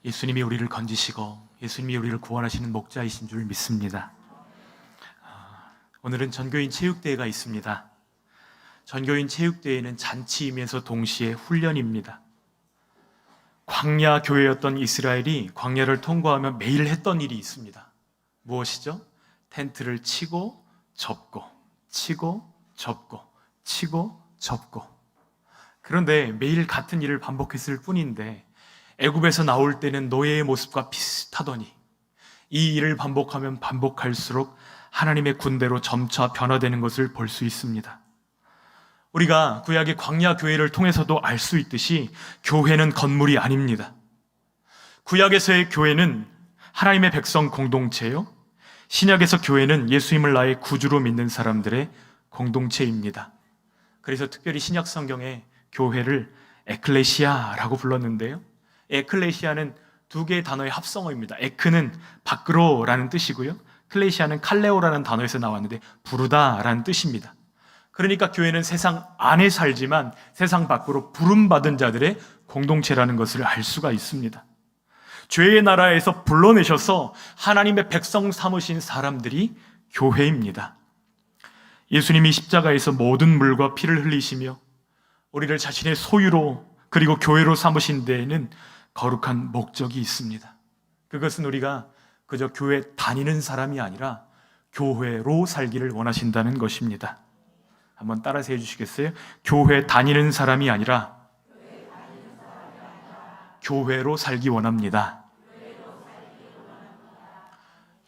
예수님이 우리를 건지시고 예수님이 우리를 구원하시는 목자이신 줄 믿습니다. 오늘은 전교인 체육대회가 있습니다. 전교인 체육대회는 잔치이면서 동시에 훈련입니다. 광야 교회였던 이스라엘이 광야를 통과하며 매일 했던 일이 있습니다. 무엇이죠? 텐트를 치고 접고 치고 접고 치고 접고. 그런데 매일 같은 일을 반복했을 뿐인데 애굽에서 나올 때는 노예의 모습과 비슷하더니 이 일을 반복하면 반복할수록 하나님의 군대로 점차 변화되는 것을 볼 수 있습니다. 우리가 구약의 광야 교회를 통해서도 알 수 있듯이 교회는 건물이 아닙니다. 구약에서의 교회는 하나님의 백성 공동체요, 신약에서 교회는 예수님을 나의 구주로 믿는 사람들의 공동체입니다. 그래서 특별히 신약 성경에 교회를 에클레시아라고 불렀는데요, 에클레시아는 두 개의 단어의 합성어입니다. 에크는 밖으로라는 뜻이고요, 클레시아는 칼레오라는 단어에서 나왔는데 부르다라는 뜻입니다. 그러니까 교회는 세상 안에 살지만 세상 밖으로 부름받은 자들의 공동체라는 것을 알 수가 있습니다. 죄의 나라에서 불러내셔서 하나님의 백성 삼으신 사람들이 교회입니다. 예수님이 십자가에서 모든 물과 피를 흘리시며 우리를 자신의 소유로 그리고 교회로 삼으신 데에는 거룩한 목적이 있습니다. 그것은 우리가 그저 교회 다니는 사람이 아니라 교회로 살기를 원하신다는 것입니다. 한번 따라서 해주시겠어요? 교회 다니는 사람이 아니라 교회로 살기 원합니다.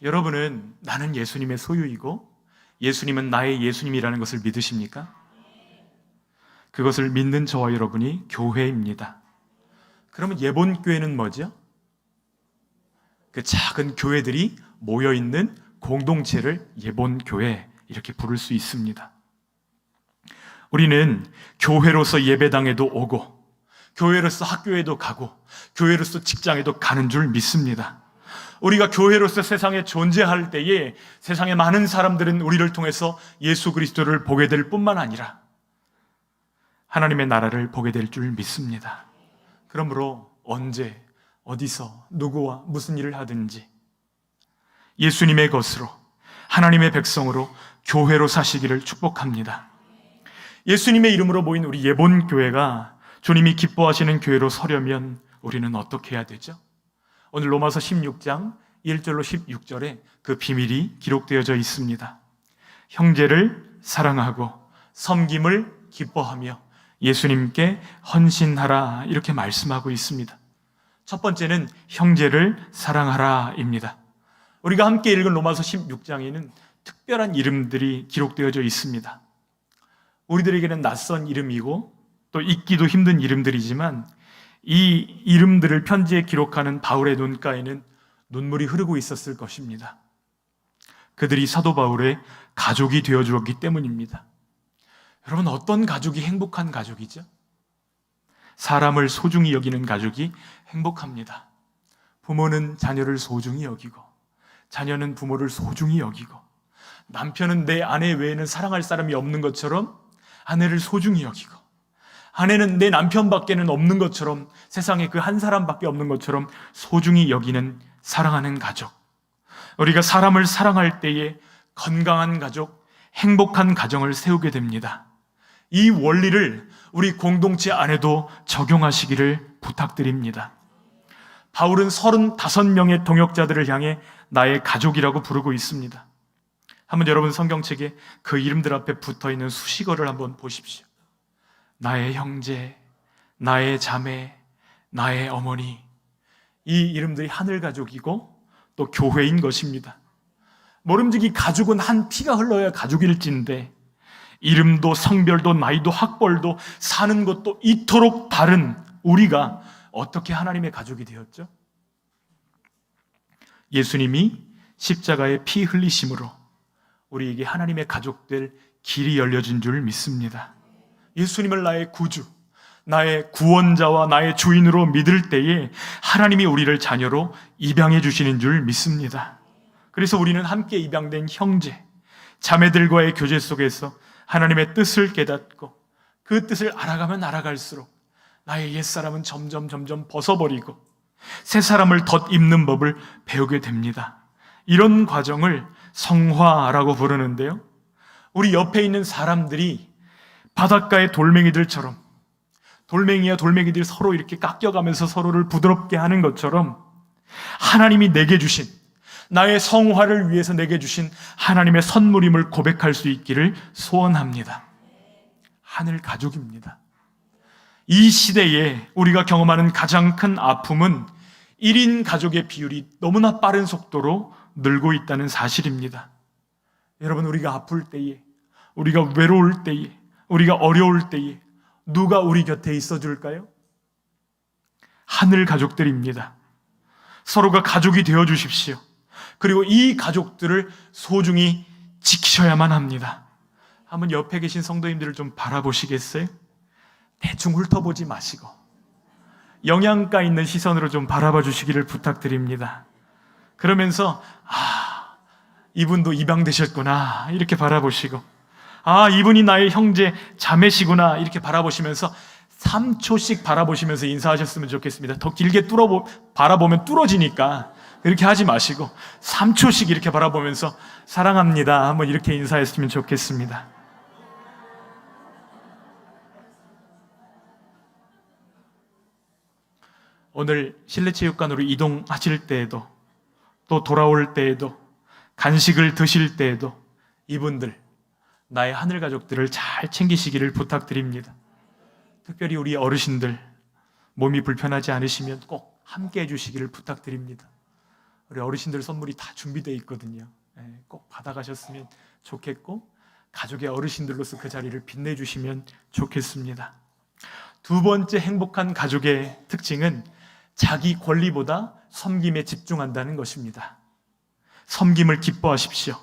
여러분은 나는 예수님의 소유이고 예수님은 나의 예수님이라는 것을 믿으십니까? 그것을 믿는 저와 여러분이 교회입니다. 그러면 예본교회는 뭐죠? 그 작은 교회들이 모여있는 공동체를 예본교회 이렇게 부를 수 있습니다. 우리는 교회로서 예배당에도 오고 교회로서 학교에도 가고 교회로서 직장에도 가는 줄 믿습니다. 우리가 교회로서 세상에 존재할 때에 세상의 많은 사람들은 우리를 통해서 예수 그리스도를 보게 될 뿐만 아니라 하나님의 나라를 보게 될 줄 믿습니다. 그러므로 언제 어디서 누구와 무슨 일을 하든지 예수님의 것으로 하나님의 백성으로 교회로 사시기를 축복합니다. 예수님의 이름으로 모인 우리 예본교회가 주님이 기뻐하시는 교회로 서려면 우리는 어떻게 해야 되죠? 오늘 로마서 16장 1절로 16절에 그 비밀이 기록되어져 있습니다. 형제를 사랑하고 섬김을 기뻐하며 예수님께 헌신하라 이렇게 말씀하고 있습니다. 첫 번째는 형제를 사랑하라입니다. 우리가 함께 읽은 로마서 16장에는 특별한 이름들이 기록되어져 있습니다. 우리들에게는 낯선 이름이고 또 읽기도 힘든 이름들이지만 이 이름들을 편지에 기록하는 바울의 눈가에는 눈물이 흐르고 있었을 것입니다. 그들이 사도 바울의 가족이 되어주었기 때문입니다. 여러분, 어떤 가족이 행복한 가족이죠? 사람을 소중히 여기는 가족이 행복합니다. 부모는 자녀를 소중히 여기고 자녀는 부모를 소중히 여기고 남편은 내 아내 외에는 사랑할 사람이 없는 것처럼 아내를 소중히 여기고 아내는 내 남편밖에는 없는 것처럼 세상에 그 한 사람밖에 없는 것처럼 소중히 여기는 사랑하는 가족. 우리가 사람을 사랑할 때에 건강한 가족, 행복한 가정을 세우게 됩니다. 이 원리를 우리 공동체 안에도 적용하시기를 부탁드립니다. 바울은 35명의 동역자들을 향해 나의 가족이라고 부르고 있습니다. 한번 여러분 성경책에 그 이름들 앞에 붙어있는 수식어를 한번 보십시오. 나의 형제, 나의 자매, 나의 어머니. 이 이름들이 하늘 가족이고 또 교회인 것입니다. 모름지기 가족은 한 피가 흘러야 가족일진데 이름도 성별도 나이도 학벌도 사는 것도 이토록 다른 우리가 어떻게 하나님의 가족이 되었죠? 예수님이 십자가에 피 흘리심으로 우리에게 하나님의 가족될 길이 열려진 줄 믿습니다. 예수님을 나의 구주, 나의 구원자와 나의 주인으로 믿을 때에 하나님이 우리를 자녀로 입양해 주시는 줄 믿습니다. 그래서 우리는 함께 입양된 형제, 자매들과의 교제 속에서 하나님의 뜻을 깨닫고 그 뜻을 알아가면 알아갈수록 나의 옛사람은 점점 벗어버리고 새 사람을 덧입는 법을 배우게 됩니다. 이런 과정을 성화라고 부르는데요. 우리 옆에 있는 사람들이 바닷가의 돌멩이들처럼, 돌멩이와 돌멩이들이 서로 이렇게 깎여가면서 서로를 부드럽게 하는 것처럼 하나님이 내게 주신, 나의 성화를 위해서 내게 주신 하나님의 선물임을 고백할 수 있기를 소원합니다. 하늘 가족입니다. 이 시대에 우리가 경험하는 가장 큰 아픔은 1인 가족의 비율이 너무나 빠른 속도로 늘고 있다는 사실입니다. 여러분, 우리가 아플 때에, 우리가 외로울 때에, 우리가 어려울 때에 누가 우리 곁에 있어 줄까요? 하늘 가족들입니다. 서로가 가족이 되어 주십시오. 그리고 이 가족들을 소중히 지키셔야만 합니다. 한번 옆에 계신 성도님들을 좀 바라보시겠어요? 대충 훑어보지 마시고 영양가 있는 시선으로 좀 바라봐 주시기를 부탁드립니다. 그러면서 이분도 입양되셨구나 이렇게 바라보시고, 이분이 나의 형제 자매시구나 이렇게 바라보시면서 3초씩 바라보시면서 인사하셨으면 좋겠습니다. 더 길게 바라보면 뚫어지니까 그렇게 하지 마시고 3초씩 이렇게 바라보면서 사랑합니다 한번 이렇게 인사했으면 좋겠습니다. 오늘 실내체육관으로 이동하실 때에도, 또 돌아올 때에도, 간식을 드실 때에도 이분들, 나의 하늘 가족들을 잘 챙기시기를 부탁드립니다. 특별히 우리 어르신들 몸이 불편하지 않으시면 꼭 함께 해주시기를 부탁드립니다. 우리 어르신들 선물이 다 준비되어 있거든요. 꼭 받아가셨으면 좋겠고, 가족의 어르신들로서 그 자리를 빛내주시면 좋겠습니다. 두 번째 행복한 가족의 특징은 자기 권리보다 섬김에 집중한다는 것입니다. 섬김을 기뻐하십시오.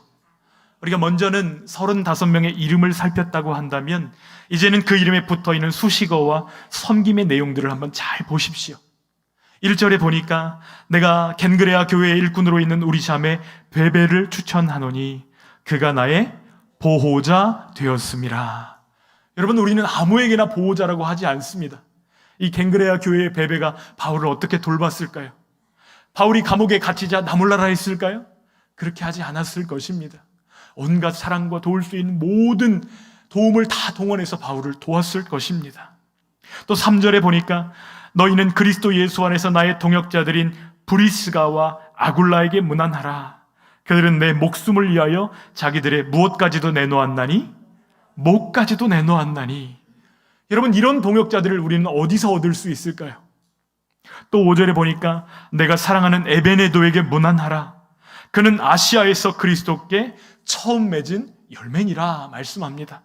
우리가 먼저는 35명의 이름을 살폈다고 한다면 이제는 그 이름에 붙어있는 수식어와 섬김의 내용들을 한번 잘 보십시오. 1절에 보니까 내가 겐그레아 교회의 일꾼으로 있는 우리 자매 베베를 추천하노니 그가 나의 보호자 되었음이라. 여러분, 우리는 아무에게나 보호자라고 하지 않습니다. 이 겐그레아 교회의 베베가 바울을 어떻게 돌봤을까요? 바울이 감옥에 갇히자 나몰라라 했을까요? 그렇게 하지 않았을 것입니다. 온갖 사랑과 도울 수 있는 모든 도움을 다 동원해서 바울을 도왔을 것입니다. 또 3절에 보니까 너희는 그리스도 예수 안에서 나의 동역자들인 브리스가와 아굴라에게 문안하라. 그들은 내 목숨을 위하여 자기들의 무엇까지도 내놓았나니 목까지도 내놓았나니. 여러분, 이런 동역자들을 우리는 어디서 얻을 수 있을까요? 또 5절에 보니까 내가 사랑하는 에베네도에게 문안하라. 그는 아시아에서 그리스도께 처음 맺은 열매니라 말씀합니다.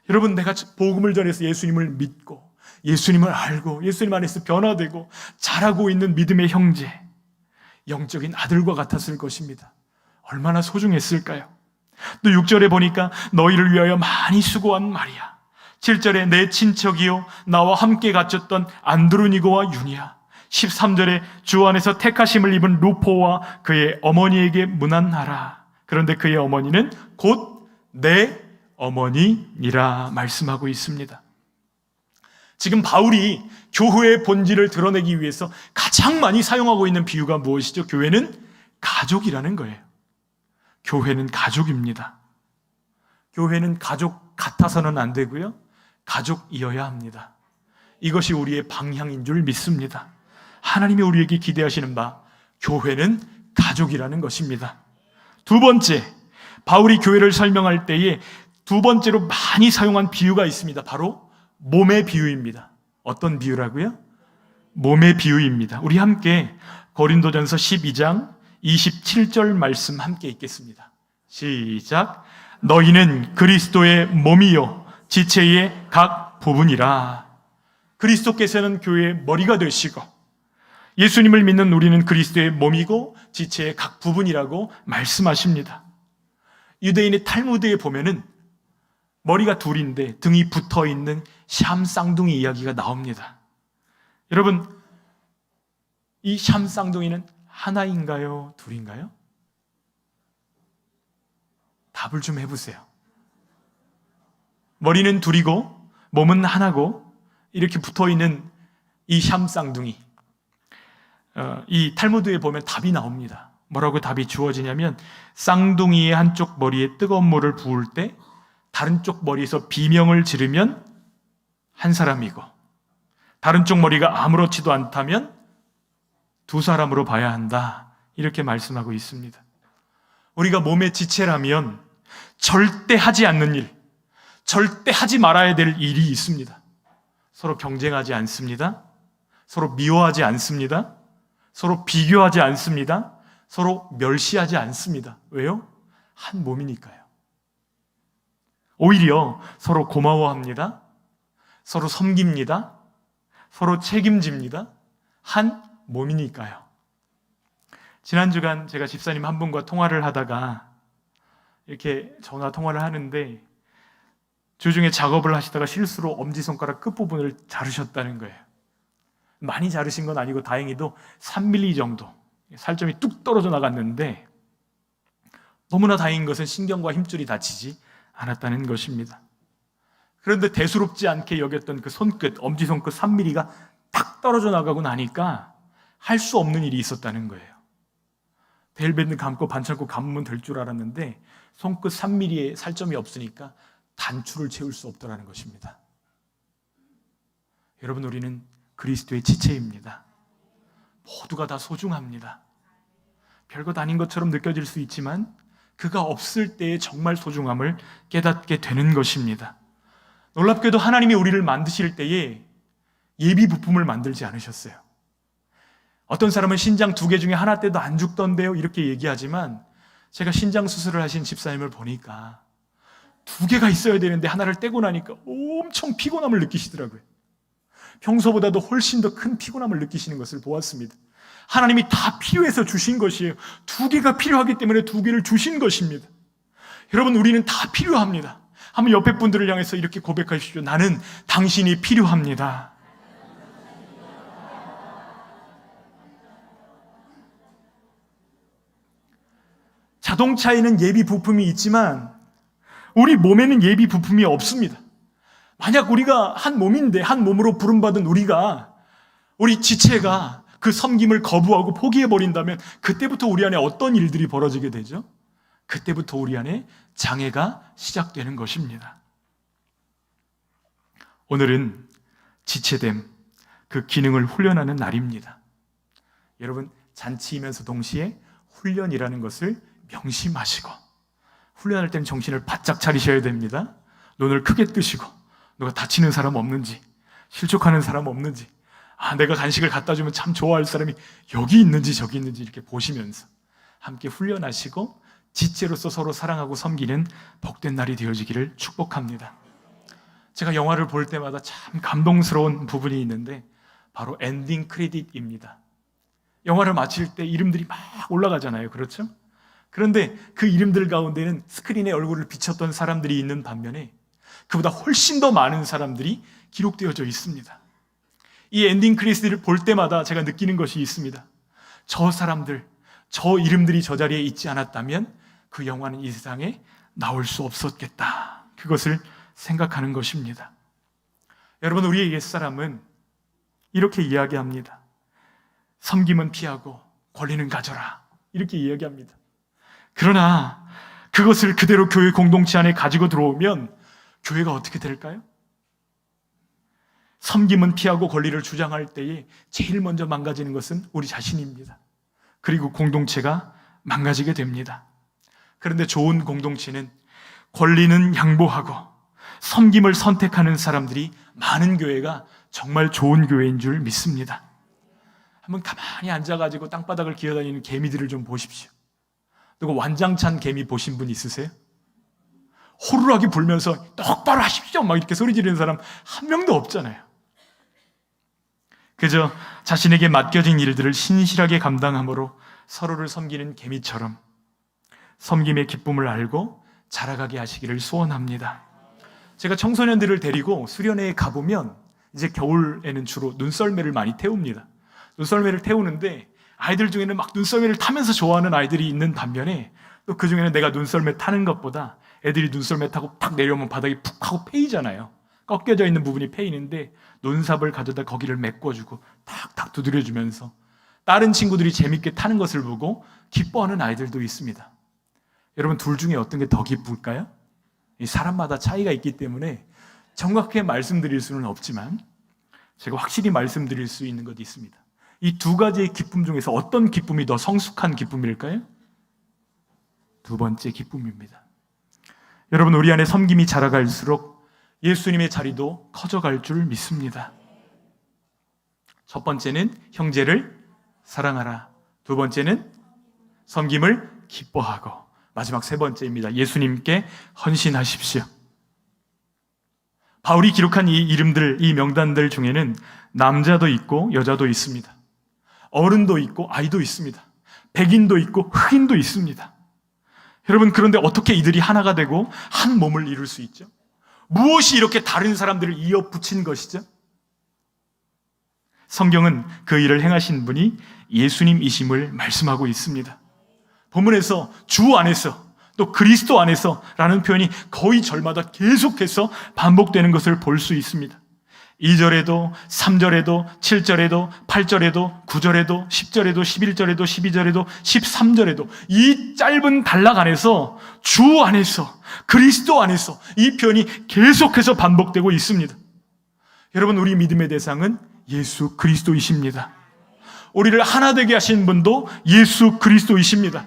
여러분, 내가 복음을 전해서 예수님을 믿고 예수님을 알고 예수님 안에서 변화되고 자라고 있는 믿음의 형제, 영적인 아들과 같았을 것입니다. 얼마나 소중했을까요? 또 6절에 보니까 너희를 위하여 많이 수고한 마리아, 7절에 내 친척이요 나와 함께 갇혔던 안드로니고와 유니아, 13절에 주 안에서 택하심을 입은 루포와 그의 어머니에게 문안하라. 그런데 그의 어머니는 곧 내 어머니니라 말씀하고 있습니다. 지금 바울이 교회의 본질을 드러내기 위해서 가장 많이 사용하고 있는 비유가 무엇이죠? 교회는 가족이라는 거예요. 교회는 가족입니다. 교회는 가족 같아서는 안 되고요, 가족이어야 합니다. 이것이 우리의 방향인 줄 믿습니다. 하나님이 우리에게 기대하시는 바, 교회는 가족이라는 것입니다. 두 번째, 바울이 교회를 설명할 때에 두 번째로 많이 사용한 비유가 있습니다. 바로 몸의 비유입니다. 어떤 비유라고요? 몸의 비유입니다. 우리 함께 고린도전서 12장 27절 말씀 함께 읽겠습니다. 시작. 너희는 그리스도의 몸이요 지체의 각 부분이라. 그리스도께서는 교회의 머리가 되시고 예수님을 믿는 우리는 그리스도의 몸이고 지체의 각 부분이라고 말씀하십니다. 유대인의 탈무드에 보면은 머리가 둘인데 등이 붙어있는 샴 쌍둥이 이야기가 나옵니다. 여러분, 이 샴 쌍둥이는 하나인가요? 둘인가요? 답을 좀 해보세요. 머리는 둘이고 몸은 하나고 이렇게 붙어있는 이 샴 쌍둥이, 이 탈무드에 보면 답이 나옵니다. 뭐라고 답이 주어지냐면 쌍둥이의 한쪽 머리에 뜨거운 물을 부을 때 다른 쪽 머리에서 비명을 지르면 한 사람이고 다른 쪽 머리가 아무렇지도 않다면 두 사람으로 봐야 한다. 이렇게 말씀하고 있습니다. 우리가 몸의 지체라면 절대 하지 않는 일, 절대 하지 말아야 될 일이 있습니다. 서로 경쟁하지 않습니다. 서로 미워하지 않습니다. 서로 비교하지 않습니다. 서로 멸시하지 않습니다. 왜요? 한 몸이니까요. 오히려 서로 고마워합니다. 서로 섬깁니다. 서로 책임집니다. 한 몸이니까요. 지난 주간 제가 집사님 한 분과 통화를 하다가 이렇게 전화 통화를 하는데 주중에 작업을 하시다가 실수로 엄지손가락 끝부분을 자르셨다는 거예요. 많이 자르신 건 아니고 다행히도 3mm 정도 살점이 뚝 떨어져 나갔는데 너무나 다행인 것은 신경과 힘줄이 다치지 않았다는 것입니다. 그런데 대수롭지 않게 여겼던 그 손끝, 엄지손끝 3mm가 탁 떨어져 나가고 나니까 할 수 없는 일이 있었다는 거예요. 벨벳은 감고 반창고 감으면 될 줄 알았는데 손끝 3mm의 살점이 없으니까 단추를 채울 수 없더라는 것입니다. 여러분, 우리는 그리스도의 지체입니다. 모두가 다 소중합니다. 별것 아닌 것처럼 느껴질 수 있지만 그가 없을 때의 정말 소중함을 깨닫게 되는 것입니다. 놀랍게도 하나님이 우리를 만드실 때에 예비 부품을 만들지 않으셨어요. 어떤 사람은 신장 2개 중에 하나 떼도 안 죽던데요 이렇게 얘기하지만 제가 신장 수술을 하신 집사님을 보니까 2개가 있어야 되는데 하나를 떼고 나니까 엄청 피곤함을 느끼시더라고요. 평소보다도 훨씬 더 큰 피곤함을 느끼시는 것을 보았습니다. 하나님이 다 필요해서 주신 것이에요. 2개가 필요하기 때문에 2개를 주신 것입니다. 여러분, 우리는 다 필요합니다. 한번 옆에 분들을 향해서 이렇게 고백하십시오. 나는 당신이 필요합니다. 자동차에는 예비 부품이 있지만 우리 몸에는 예비 부품이 없습니다. 만약 우리가 한 몸인데 한 몸으로 부름받은 우리 지체가 그 섬김을 거부하고 포기해버린다면 그때부터 우리 안에 어떤 일들이 벌어지게 되죠? 그때부터 우리 안에 장애가 시작되는 것입니다. 오늘은 지체됨, 그 기능을 훈련하는 날입니다. 여러분, 잔치이면서 동시에 훈련이라는 것을 명심하시고 훈련할 때는 정신을 바짝 차리셔야 됩니다. 눈을 크게 뜨시고 누가 다치는 사람 없는지, 실족하는 사람 없는지, 내가 간식을 갖다 주면 참 좋아할 사람이 여기 있는지 저기 있는지 이렇게 보시면서 함께 훈련하시고 지체로서 서로 사랑하고 섬기는 복된 날이 되어지기를 축복합니다. 제가 영화를 볼 때마다 참 감동스러운 부분이 있는데 바로 엔딩 크레딧입니다. 영화를 마칠 때 이름들이 막 올라가잖아요. 그렇죠? 그런데 그 이름들 가운데는 스크린에 얼굴을 비췄던 사람들이 있는 반면에 그보다 훨씬 더 많은 사람들이 기록되어져 있습니다. 이 엔딩 크레딧을 볼 때마다 제가 느끼는 것이 있습니다. 저 사람들, 저 이름들이 저 자리에 있지 않았다면 그 영화는 이 세상에 나올 수 없었겠다. 그것을 생각하는 것입니다. 여러분, 우리의 옛사람은 이렇게 이야기합니다. 섬김은 피하고 권리는 가져라. 이렇게 이야기합니다. 그러나 그것을 그대로 교회 공동체 안에 가지고 들어오면 교회가 어떻게 될까요? 섬김은 피하고 권리를 주장할 때에 제일 먼저 망가지는 것은 우리 자신입니다. 그리고 공동체가 망가지게 됩니다. 그런데 좋은 공동체는 권리는 양보하고 섬김을 선택하는 사람들이 많은 교회가 정말 좋은 교회인 줄 믿습니다. 한번 가만히 앉아가지고 땅바닥을 기어다니는 개미들을 좀 보십시오. 누구 완장찬 개미 보신 분 있으세요? 호루라기 불면서 똑바로 하십시오 막 이렇게 소리 지르는 사람 한 명도 없잖아요. 그저 자신에게 맡겨진 일들을 신실하게 감당함으로 서로를 섬기는 개미처럼 섬김의 기쁨을 알고 자라가게 하시기를 소원합니다. 제가 청소년들을 데리고 수련회에 가보면 이제 겨울에는 주로 눈썰매를 많이 태웁니다. 눈썰매를 태우는데 아이들 중에는 막 눈썰매를 타면서 좋아하는 아이들이 있는 반면에 또 그 중에는 내가 눈썰매 타는 것보다 애들이 눈썰매 타고 탁 내려오면 바닥이 푹 하고 패이잖아요. 꺾여져 있는 부분이 패이는데 눈삽을 가져다 거기를 메꿔주고 탁탁 두드려주면서 다른 친구들이 재밌게 타는 것을 보고 기뻐하는 아이들도 있습니다. 여러분, 둘 중에 어떤 게 더 기쁠까요? 이 사람마다 차이가 있기 때문에 정확하게 말씀드릴 수는 없지만 제가 확실히 말씀드릴 수 있는 것이 있습니다. 이 두 가지의 기쁨 중에서 어떤 기쁨이 더 성숙한 기쁨일까요? 두 번째 기쁨입니다. 여러분, 우리 안에 섬김이 자라갈수록 예수님의 자리도 커져갈 줄 믿습니다. 첫 번째는 형제를 사랑하라. 두 번째는 섬김을 기뻐하고, 마지막 세 번째입니다. 예수님께 헌신하십시오. 바울이 기록한 이 이름들, 이 명단들 중에는 남자도 있고 여자도 있습니다. 어른도 있고 아이도 있습니다. 백인도 있고 흑인도 있습니다. 여러분, 그런데 어떻게 이들이 하나가 되고 한 몸을 이룰 수 있죠? 무엇이 이렇게 다른 사람들을 이어 붙인 것이죠? 성경은 그 일을 행하신 분이 예수님이심을 말씀하고 있습니다. 본문에서 주 안에서 또 그리스도 안에서 라는 표현이 거의 절마다 계속해서 반복되는 것을 볼 수 있습니다. 2절에도 3절에도 7절에도 8절에도 9절에도 10절에도 11절에도 12절에도 13절에도 이 짧은 단락 안에서 주 안에서 그리스도 안에서 이 표현이 계속해서 반복되고 있습니다. 여러분, 우리 믿음의 대상은 예수 그리스도이십니다. 우리를 하나 되게 하신 분도 예수 그리스도이십니다.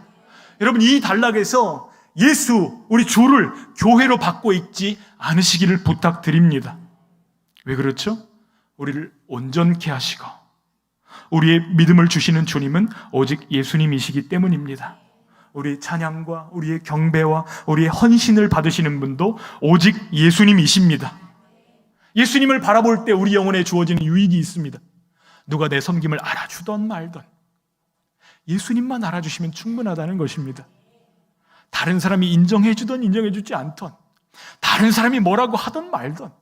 여러분, 이 단락에서 예수, 우리 주를 교회로 받고 있지 않으시기를 부탁드립니다. 왜 그렇죠? 우리를 온전케 하시고 우리의 믿음을 주시는 주님은 오직 예수님이시기 때문입니다. 우리의 찬양과 우리의 경배와 우리의 헌신을 받으시는 분도 오직 예수님이십니다. 예수님을 바라볼 때 우리 영혼에 주어지는 유익이 있습니다. 누가 내 섬김을 알아주던 말던 예수님만 알아주시면 충분하다는 것입니다. 다른 사람이 인정해주던 인정해주지 않던, 다른 사람이 뭐라고 하던 말던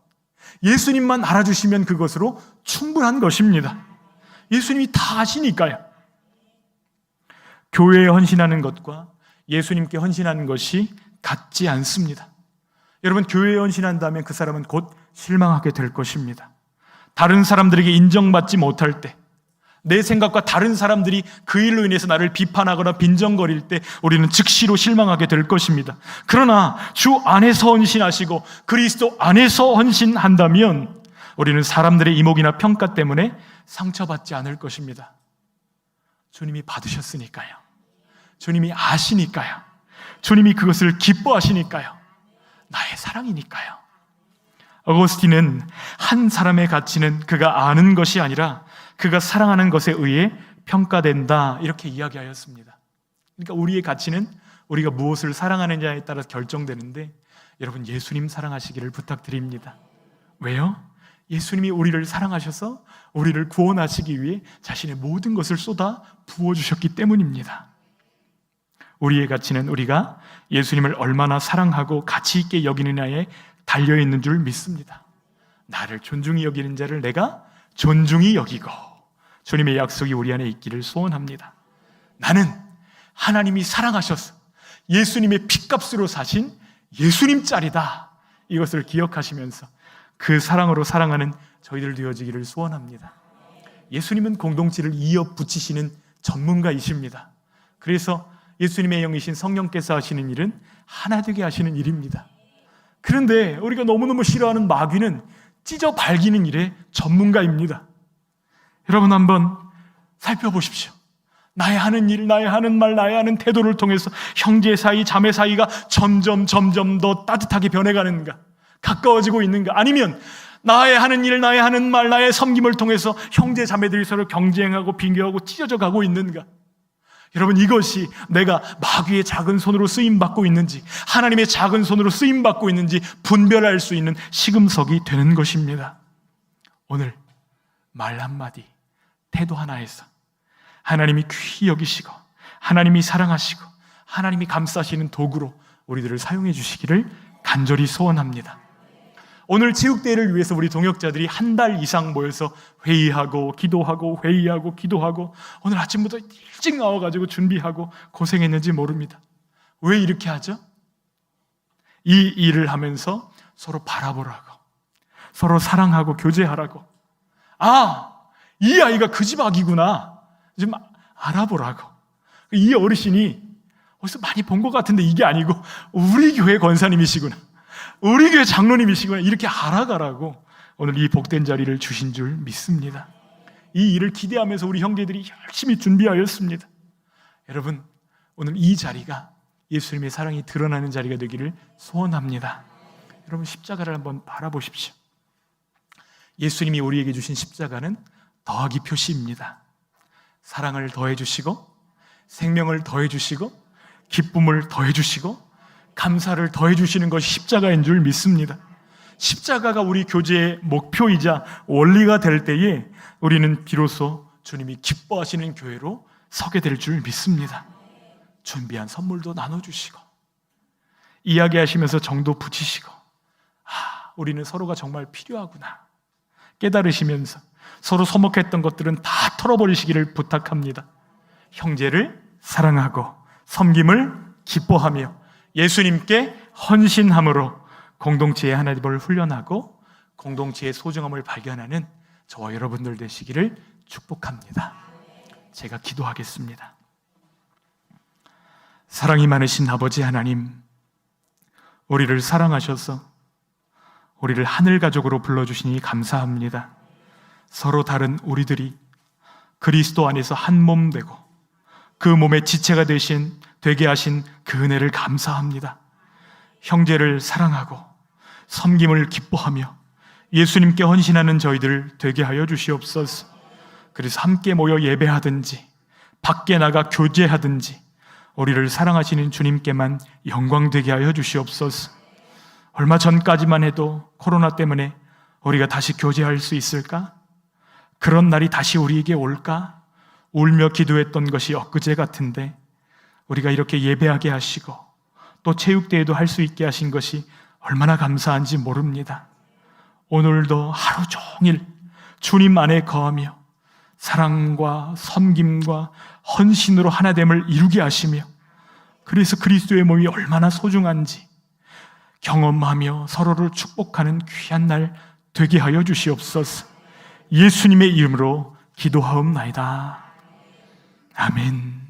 예수님만 알아주시면 그것으로 충분한 것입니다. 예수님이 다 아시니까요. 교회에 헌신하는 것과 예수님께 헌신하는 것이 같지 않습니다. 여러분, 교회에 헌신한다면 그 사람은 곧 실망하게 될 것입니다. 다른 사람들에게 인정받지 못할 때, 내 생각과 다른 사람들이 그 일로 인해서 나를 비판하거나 빈정거릴 때 우리는 즉시로 실망하게 될 것입니다. 그러나 주 안에서 헌신하시고 그리스도 안에서 헌신한다면 우리는 사람들의 이목이나 평가 때문에 상처받지 않을 것입니다. 주님이 받으셨으니까요. 주님이 아시니까요. 주님이 그것을 기뻐하시니까요. 나의 사랑이니까요. 어거스틴은 한 사람의 가치는 그가 아는 것이 아니라 그가 사랑하는 것에 의해 평가된다, 이렇게 이야기하였습니다. 그러니까 우리의 가치는 우리가 무엇을 사랑하느냐에 따라 결정되는데, 여러분, 예수님 사랑하시기를 부탁드립니다. 왜요? 예수님이 우리를 사랑하셔서 우리를 구원하시기 위해 자신의 모든 것을 쏟아 부어주셨기 때문입니다. 우리의 가치는 우리가 예수님을 얼마나 사랑하고 가치 있게 여기느냐에 달려있는 줄 믿습니다. 나를 존중히 여기는 자를 내가 존중히 여기고, 주님의 약속이 우리 안에 있기를 소원합니다. 나는 하나님이 사랑하셔서 예수님의 핏값으로 사신 예수님 짤이다, 이것을 기억하시면서 그 사랑으로 사랑하는 저희들 되어지기를 소원합니다. 예수님은 공동체를 이어 붙이시는 전문가이십니다. 그래서 예수님의 영이신 성령께서 하시는 일은 하나 되게 하시는 일입니다. 그런데 우리가 너무너무 싫어하는 마귀는 찢어 발기는 일의 전문가입니다. 여러분, 한번 살펴보십시오. 나의 하는 일, 나의 하는 말, 나의 하는 태도를 통해서 형제 사이, 자매 사이가 점점 더 따뜻하게 변해가는가, 가까워지고 있는가, 아니면 나의 하는 일, 나의 하는 말, 나의 섬김을 통해서 형제 자매들이 서로 경쟁하고 비교하고 찢어져 가고 있는가. 여러분, 이것이 내가 마귀의 작은 손으로 쓰임받고 있는지 하나님의 작은 손으로 쓰임받고 있는지 분별할 수 있는 시금석이 되는 것입니다. 오늘 말 한마디, 태도 하나에서 하나님이 귀히 여기시고 하나님이 사랑하시고 하나님이 감싸시는 도구로 우리들을 사용해 주시기를 간절히 소원합니다. 오늘 체육대회를 위해서 우리 동역자들이 한 달 이상 모여서 회의하고 기도하고 회의하고 기도하고 오늘 아침부터 일찍 나와가지고 준비하고 고생했는지 모릅니다. 왜 이렇게 하죠? 이 일을 하면서 서로 바라보라고, 서로 사랑하고 교제하라고. 아, 이 아이가 그 집 아기구나, 좀 알아보라고. 이 어르신이 어디서 많이 본 것 같은데 이게 아니고 우리 교회 권사님이시구나, 우리 교회 장로님이시구나, 이렇게 알아가라고 오늘 이 복된 자리를 주신 줄 믿습니다. 이 일을 기대하면서 우리 형제들이 열심히 준비하였습니다. 여러분, 오늘 이 자리가 예수님의 사랑이 드러나는 자리가 되기를 소원합니다. 여러분, 십자가를 한번 바라보십시오. 예수님이 우리에게 주신 십자가는 더하기 표시입니다. 사랑을 더해주시고, 생명을 더해주시고, 기쁨을 더해주시고, 감사를 더해주시는 것이 십자가인 줄 믿습니다. 십자가가 우리 교제의 목표이자 원리가 될 때에 우리는 비로소 주님이 기뻐하시는 교회로 서게 될 줄 믿습니다. 준비한 선물도 나눠주시고, 이야기하시면서 정도 붙이시고, 우리는 서로가 정말 필요하구나 깨달으시면서 서로 서먹했던 것들은 다 털어버리시기를 부탁합니다. 형제를 사랑하고 섬김을 기뻐하며 예수님께 헌신함으로 공동체의 하나됨을 훈련하고 공동체의 소중함을 발견하는 저와 여러분들 되시기를 축복합니다. 제가 기도하겠습니다. 사랑이 많으신 아버지 하나님, 우리를 사랑하셔서 우리를 하늘 가족으로 불러주시니 감사합니다. 서로 다른 우리들이 그리스도 안에서 한 몸 되고 그 몸의 지체가 되게 하신 그 은혜를 감사합니다. 형제를 사랑하고 섬김을 기뻐하며 예수님께 헌신하는 저희들 되게 하여 주시옵소서. 그래서 함께 모여 예배하든지 밖에 나가 교제하든지 우리를 사랑하시는 주님께만 영광 되게 하여 주시옵소서. 얼마 전까지만 해도 코로나 때문에 우리가 다시 교제할 수 있을까? 그런 날이 다시 우리에게 올까? 울며 기도했던 것이 엊그제 같은데 우리가 이렇게 예배하게 하시고 또 체육대회도 할 수 있게 하신 것이 얼마나 감사한지 모릅니다. 오늘도 하루 종일 주님 안에 거하며 사랑과 섬김과 헌신으로 하나됨을 이루게 하시며 그래서 그리스도의 몸이 얼마나 소중한지 경험하며 서로를 축복하는 귀한 날 되게 하여 주시옵소서. 예수님의 이름으로 기도하옵나이다. 아멘.